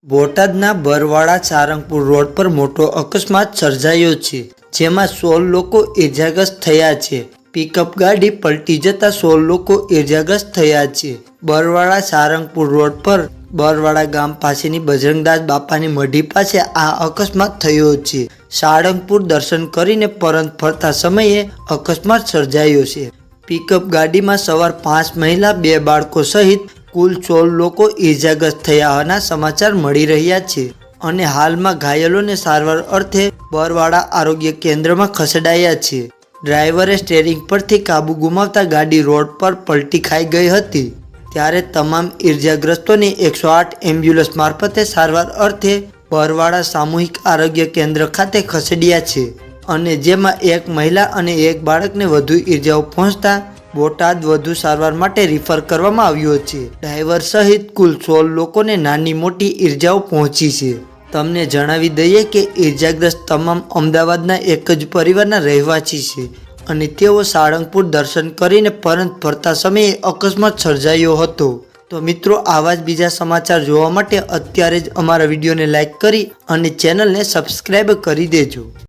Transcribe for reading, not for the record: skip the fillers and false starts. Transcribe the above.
બોટાદના બરવાળા સારંગપુર રોડ પર મોટો અકસ્માત સર્જાયો છે, જેમાં 16 લોકો ઇજાગ્રસ્ત થયા છે। પિકઅપ ગાડી પલટી જતા 16 લોકો ઇજાગ્રસ્ત થયા છે। બરવાળા સારંગપુર રોડ પર બરવાળા ગામ પાસેની બજરંગદાસ બાપાની મઢી પાસે આ અકસ્માત થયો છે। સાળંગપુર દર્શન કરીને પરત ફરતા સમયે અકસ્માત સર્જાયો છે। પિકઅપ ગાડીમાં સવાર 5 મહિલા 2 બાળકો સહિત કુલ 16 લોકો ઇજાગ્રસ્ત થયા હોવાના સમાચાર મળી રહ્યા છે અને હાલમાં ઘાયલોને સારવાર અર્થે બરવાળા આરોગ્ય કેન્દ્રમાં ખસેડાયા છે। ડ્રાઈવરે સ્ટીયરિંગ પરથી કાબુ ગુમાવતા ગાડી રોડ પર પલટી ખાઈ ગઈ હતી, ત્યારે તમામ ઇજાગ્રસ્તોને 108 એમ્બ્યુલન્સ મારફતે સારવાર અર્થે બરવાળા સામૂહિક આરોગ્ય કેન્દ્ર ખાતે ખસેડ્યા છે અને જેમાં એક મહિલા અને એક બાળકને વધુ ઇજાઓ પહોંચતા બોટાદ વધુ સારવાર માટે રિફર કરવામાં આવ્યો છે। ડ્રાઈવર સહિત કુલ 16 લોકોને નાની મોટી ઇજાઓ પહોંચી છે। તમને જણાવી દઈએ કે ઇજાગ્રસ્ત તમામ અમદાવાદના એક જ પરિવારના રહેવાસી છે અને તેઓ સાળંગપુર દર્શન કરીને પરત ફરતા સમયે અકસ્માત સર્જાયો હતો। તો મિત્રો, આવા જ બીજા સમાચાર જોવા માટે અત્યારે જ અમારા વિડીયોને લાઈક કરી અને ચેનલને સબસ્ક્રાઈબ કરી દેજો।